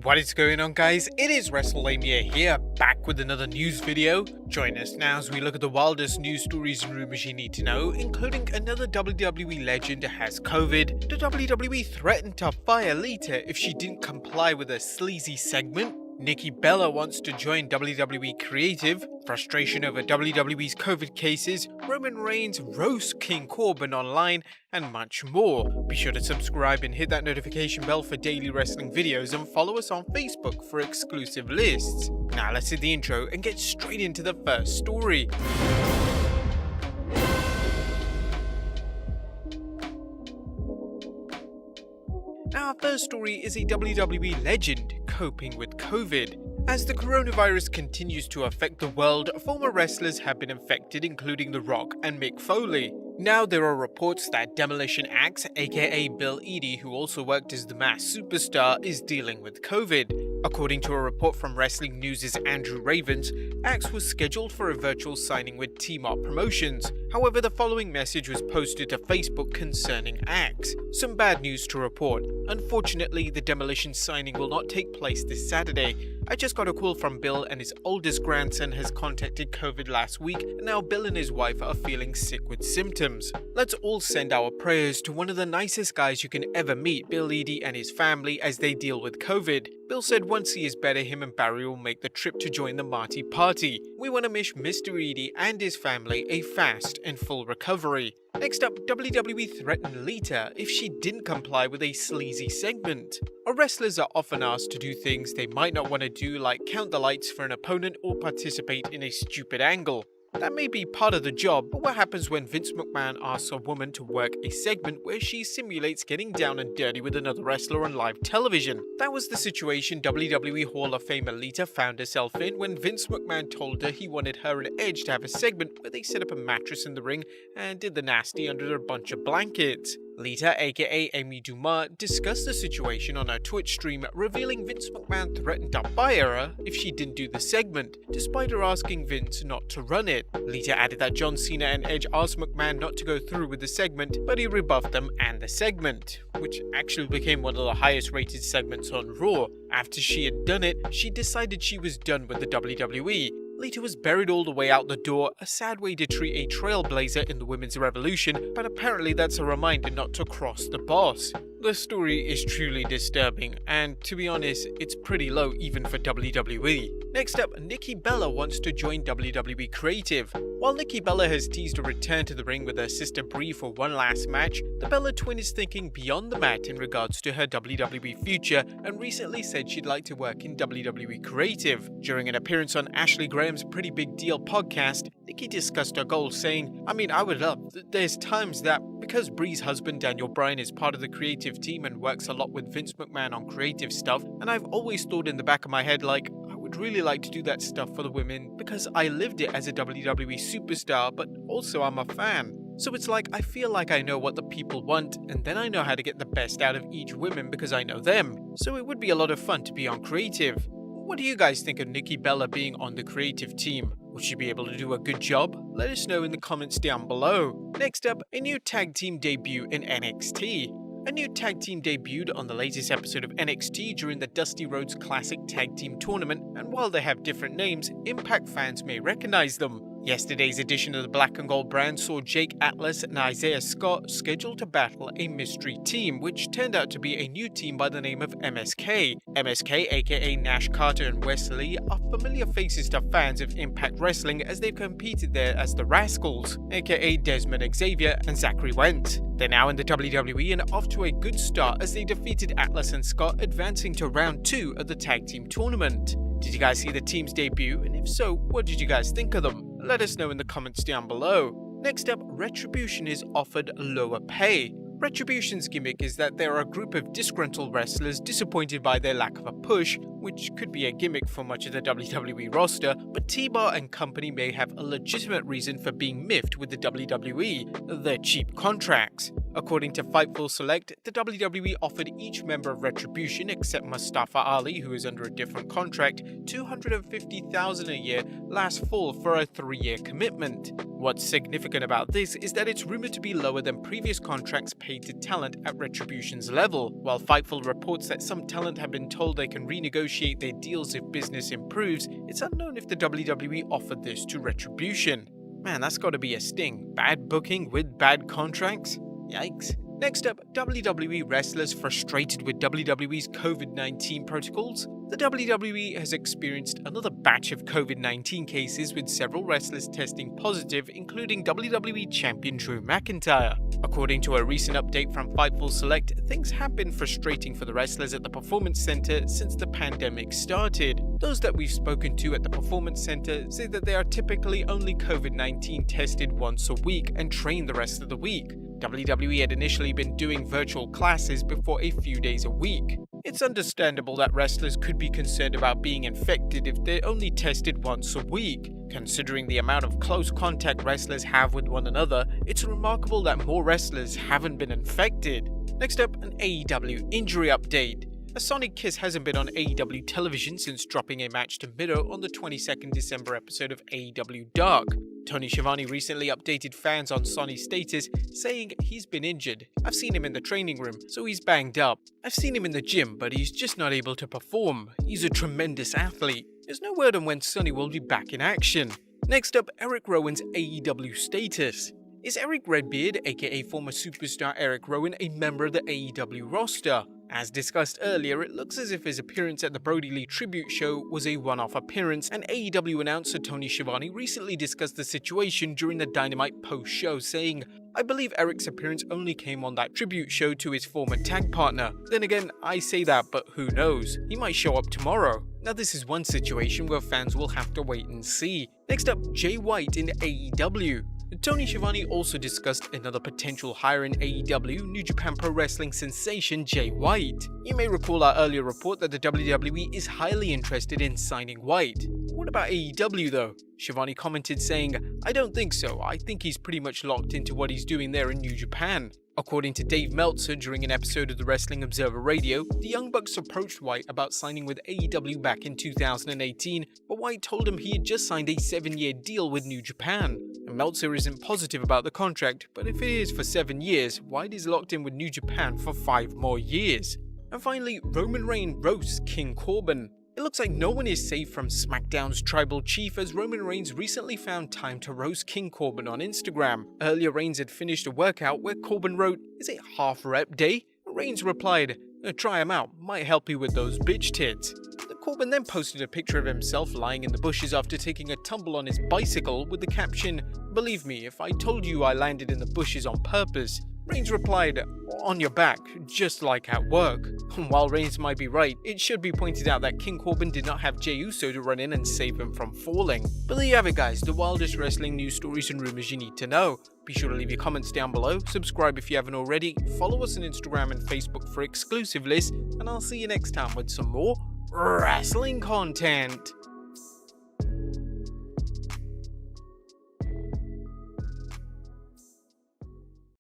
What is going on, guys? It is Wrestlelamia here, back with another news video. Join us now as we look at the wildest news stories and rumors you need to know, including another WWE legend has COVID, the WWE threatened to fire Lita if she didn't comply with a sleazy segment, Nikki wants to join WWE Creative, frustration over WWE's COVID cases, Roman Reigns roasts King Corbin online, and much more. Be sure to subscribe and hit that notification bell for daily wrestling videos and follow us on Facebook for exclusive lists. Now let's hit the intro and get straight into the first story. Now, our first story is a WWE legend coping with COVID. As the coronavirus continues to affect the world, former wrestlers have been infected, including The Rock and Mick Foley. Now there are reports that Demolition Axe, aka Bill Eadie, who also worked as the Masked Superstar, is dealing with COVID. According to a report from Wrestling News' Andrew Ravens, Axe was scheduled for a virtual signing with Team Up Promotions. However, the following message was posted to Facebook concerning Axe. Some bad news to report. Unfortunately, the Demolition signing will not take place this Saturday. I just got a call from Bill and his oldest grandson has contacted COVID last week, and now Bill and his wife are feeling sick with symptoms. Let's all send our prayers to one of the nicest guys you can ever meet, Bill Eadie and his family, as they deal with COVID. Bill said once he is better, him and Barry will make the trip to join the Marty party. We want to wish Mr. Eadie and his family a fast and full recovery. Next up, WWE threatened Lita if she didn't comply with a sleazy segment. Our wrestlers are often asked to do things they might not want to do, like count the lights for an opponent or participate in a stupid angle. That may be part of the job, but what happens when Vince McMahon asks a woman to work a segment where she simulates getting down and dirty with another wrestler on live television? That was the situation WWE Hall of Famer Lita found herself in when Vince McMahon told her he wanted her and Edge to have a segment where they set up a mattress in the ring and did the nasty under a bunch of blankets. Lita, aka Amy Dumas, discussed the situation on her Twitch stream, revealing Vince McMahon threatened to fire her if she didn't do the segment, despite her asking Vince not to run it. Lita added that John Cena and Edge asked McMahon not to go through with the segment, but he rebuffed them and the segment, which actually became one of the highest rated segments on Raw. After she had done it, she decided she was done with the WWE. Lita was buried all the way out the door, a sad way to treat a trailblazer in the women's revolution, but apparently that's a reminder not to cross the boss. The story is truly disturbing, and to be honest, it's pretty low even for WWE. Next up, Nikki wants to join WWE Creative. While Nikki has teased a return to the ring with her sister Brie for one last match, the Bella twin is thinking beyond the mat in regards to her WWE future and recently said she'd like to work in WWE Creative. During an appearance on Ashley Graham's Pretty Big Deal podcast, Nikki discussed her goals, saying, I would love, there's times that because Brie's husband Daniel Bryan is part of the creative team and works a lot with Vince McMahon on creative stuff, and I've always thought in the back of my head like, I would really like to do that stuff for the women because I lived it as a WWE superstar, but also I'm a fan. So it's like I feel like I know what the people want, and then I know how to get the best out of each woman because I know them. So it would be a lot of fun to be on creative. What do you guys think of Nikki being on the creative team? Will she be able to do a good job? Let us know in the comments down below. Next up, a new tag team debut in NXT. A new tag team debuted on the latest episode of NXT during the Dusty Rhodes Classic Tag Team Tournament, and while they have different names, Impact fans may recognize them. Yesterday's edition of the Black and Gold brand saw Jake Atlas and Isaiah Scott scheduled to battle a mystery team, which turned out to be a new team by the name of MSK. MSK, aka Nash Carter and Wesley, are familiar faces to fans of Impact Wrestling as they've competed there as the Rascals, aka Desmond Xavier and Zachary Wentz. They're now in the WWE and off to a good start as they defeated Atlas and Scott, advancing to round 2 of the tag team tournament. Did you guys see the team's debut? And if so, what did you guys think of them? Let us know in the comments down below. Next up, Retribution is offered lower pay. Retribution's gimmick is that they are a group of disgruntled wrestlers disappointed by their lack of a push, which could be a gimmick for much of the WWE roster, but T-Bar and company may have a legitimate reason for being miffed with the WWE, their cheap contracts. According to Fightful Select, the WWE offered each member of Retribution, except Mustafa Ali, who is under a different contract, $250,000 a year last fall for a 3-year commitment. What's significant about this is that it's rumored to be lower than previous contracts paid to talent at Retribution's level. While Fightful reports that some talent have been told they can renegotiate their deals if business improves, it's unknown if the WWE offered this to Retribution. Man, that's gotta be a sting. Bad booking with bad contracts? Yikes. Next up, WWE wrestlers frustrated with WWE's COVID-19 protocols. The WWE has experienced another batch of COVID-19 cases with several wrestlers testing positive, including WWE Champion Drew McIntyre. According to a recent update from Fightful Select, things have been frustrating for the wrestlers at the Performance Center since the pandemic started. Those that we've spoken to at the Performance Center say that they are typically only COVID-19 tested once a week and trained the rest of the week. WWE had initially been doing virtual classes before a few days a week. It's understandable that wrestlers could be concerned about being infected if they're only tested once a week. Considering the amount of close contact wrestlers have with one another, it's remarkable that more wrestlers haven't been infected. Next up, an AEW Injury update. A Sonic Kiss hasn't been on AEW television since dropping a match to Miro on the 22nd December episode of AEW Dark. Tony Schiavone recently updated fans on Sonny's status, saying he's been injured. I've seen him in the training room, so he's banged up. I've seen him in the gym, but he's just not able to perform. He's a tremendous athlete. There's no word on when Sonny will be back in action. Next up, Erick Rowan's AEW status. Is Erick Redbeard, aka former superstar Erick Rowan, a member of the AEW roster? As discussed earlier, it looks as if his appearance at the Brody Lee tribute show was a one-off appearance, and AEW announcer Tony Schiavone recently discussed the situation during the Dynamite post-show, saying, "I believe Erick's appearance only came on that tribute show to his former tag partner. Then again, I say that, but who knows? He might show up tomorrow." Now this is one situation where fans will have to wait and see. Next up, Jay White in AEW. Tony Schiavone also discussed another potential hire in AEW, New Japan Pro Wrestling sensation Jay White. You may recall our earlier report that the WWE is highly interested in signing White. What about AEW though? Schiavone commented saying, "I don't think so. I think he's pretty much locked into what he's doing there in New Japan." According to Dave Meltzer during an episode of the Wrestling Observer Radio, the Young Bucks approached White about signing with AEW back in 2018, but White told him he had just signed a 7-year deal with New Japan. And Meltzer isn't positive about the contract, but if it is for 7 years, White is locked in with New Japan for 5 more years. And finally, Roman Reigns roasts King Corbin. It looks like no one is safe from SmackDown's tribal chief, as Roman Reigns recently found time to roast King Corbin on Instagram. Earlier, Reigns had finished a workout where Corbin wrote, "Is it half rep day?" Reigns replied, "Try him out, might help you with those bitch tits." Corbin then posted a picture of himself lying in the bushes after taking a tumble on his bicycle with the caption, "Believe me, if I told you I landed in the bushes on purpose." Reigns replied, "On your back, just like at work." While Reigns might be right, it should be pointed out that King Corbin did not have Jey Uso to run in and save him from falling. But there you have it guys, the wildest wrestling news stories and rumors you need to know. Be sure to leave your comments down below, subscribe if you haven't already, follow us on Instagram and Facebook for exclusive lists, and I'll see you next time with some more wrestling content.